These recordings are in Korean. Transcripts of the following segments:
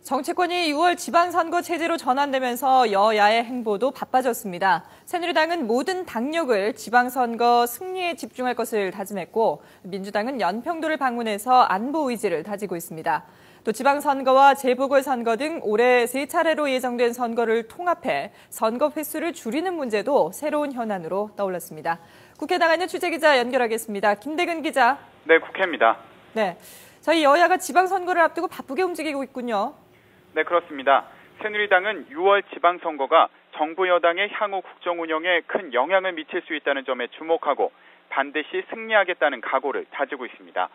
정치권이 6월 지방선거 체제로 전환되면서 여야의 행보도 바빠졌습니다. 새누리당은 모든 당력을 지방선거 승리에 집중할 것을 다짐했고, 민주당은 연평도를 방문해서 안보 의지를 다지고 있습니다. 또 지방선거와 재보궐선거 등 올해 3차례로 예정된 선거를 통합해 선거 횟수를 줄이는 문제도 새로운 현안으로 떠올랐습니다. 국회 나가 있는 취재기자 연결하겠습니다. 김대근 기자. 네, 국회입니다. 네, 저희 여야가 지방선거를 앞두고 바쁘게 움직이고 있군요. 네, 그렇습니다. 새누리당은 6월 지방선거가 정부 여당의 향후 국정 운영에 큰 영향을 미칠 수 있다는 점에 주목하고 반드시 승리하겠다는 각오를 다지고 있습니다.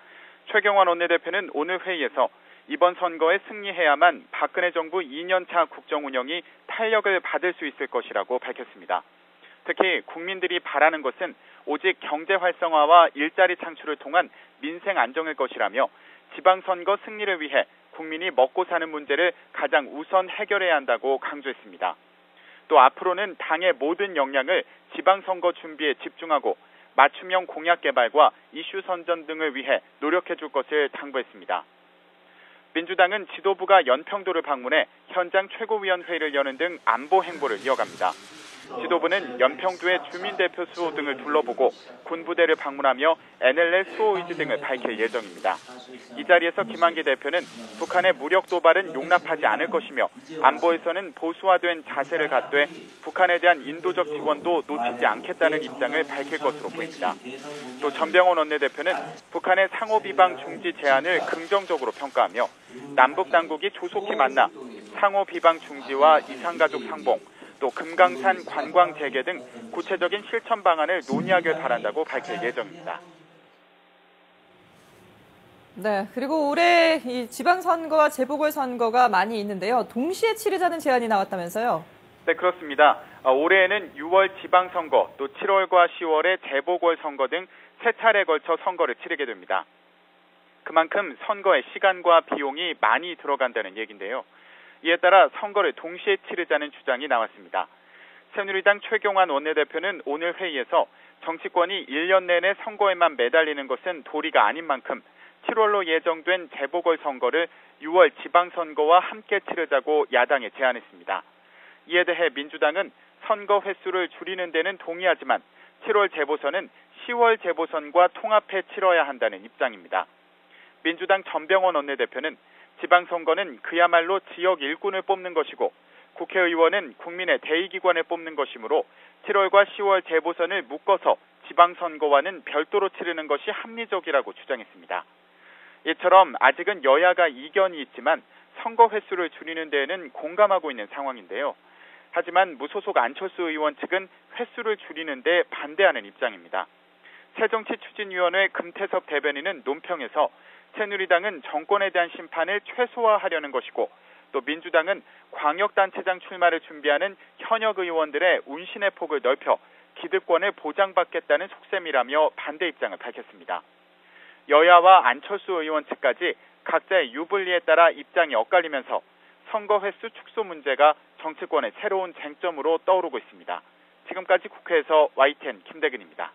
최경환 원내대표는 오늘 회의에서 이번 선거에 승리해야만 박근혜 정부 2년차 국정 운영이 탄력을 받을 수 있을 것이라고 밝혔습니다. 특히 국민들이 바라는 것은 오직 경제 활성화와 일자리 창출을 통한 민생 안정일 것이라며 지방선거 승리를 위해 국민이 먹고 사는 문제를 가장 우선 해결해야 한다고 강조했습니다. 또 앞으로는 당의 모든 역량을 지방선거 준비에 집중하고 맞춤형 공약 개발과 이슈 선전 등을 위해 노력해 줄 것을 당부했습니다. 민주당은 지도부가 연평도를 방문해 현장 최고위원회의를 여는 등 안보 행보를 이어갑니다. 지도부는 연평도의 주민대표 수호 등을 둘러보고 군부대를 방문하며 NLL 수호 의지 등을 밝힐 예정입니다. 이 자리에서 김한기 대표는 북한의 무력 도발은 용납하지 않을 것이며 안보에서는 보수화된 자세를 갖되 북한에 대한 인도적 지원도 놓치지 않겠다는 입장을 밝힐 것으로 보입니다. 또 전병헌 원내대표는 북한의 상호 비방 중지 제안을 긍정적으로 평가하며 남북 당국이 조속히 만나 상호 비방 중지와 이산가족 상봉, 또 금강산 관광 재개 등 구체적인 실천 방안을 논의하길 바란다고 밝힐 예정입니다. 네, 그리고 올해 이 지방선거와 재보궐선거가 많이 있는데요. 동시에 치르자는 제안이 나왔다면서요? 네, 그렇습니다. 올해에는 6월 지방선거, 또 7월과 10월에 재보궐선거 등 3차례에 걸쳐 선거를 치르게 됩니다. 그만큼 선거에 시간과 비용이 많이 들어간다는 얘기인데요. 이에 따라 선거를 동시에 치르자는 주장이 나왔습니다. 새누리당 최경환 원내대표는 오늘 회의에서 정치권이 1년 내내 선거에만 매달리는 것은 도리가 아닌 만큼 7월로 예정된 재보궐선거를 6월 지방선거와 함께 치르자고 야당에 제안했습니다. 이에 대해 민주당은 선거 횟수를 줄이는 데는 동의하지만 7월 재보선은 10월 재보선과 통합해 치러야 한다는 입장입니다. 민주당 전병헌 원내대표는 지방선거는 그야말로 지역 일꾼을 뽑는 것이고 국회의원은 국민의 대의기관을 뽑는 것이므로 7월과 10월 재보선을 묶어서 지방선거와는 별도로 치르는 것이 합리적이라고 주장했습니다. 이처럼 아직은 여야가 이견이 있지만 선거 횟수를 줄이는 데에는 공감하고 있는 상황인데요. 하지만 무소속 안철수 의원 측은 횟수를 줄이는 데 반대하는 입장입니다. 새정치추진위원회 금태섭 대변인은 논평에서 새누리당은 정권에 대한 심판을 최소화하려는 것이고 또 민주당은 광역단체장 출마를 준비하는 현역 의원들의 운신의 폭을 넓혀 기득권을 보장받겠다는 속셈이라며 반대 입장을 밝혔습니다. 여야와 안철수 의원 측까지 각자의 유불리에 따라 입장이 엇갈리면서 선거 횟수 축소 문제가 정치권의 새로운 쟁점으로 떠오르고 있습니다. 지금까지 국회에서 YTN 김대근입니다.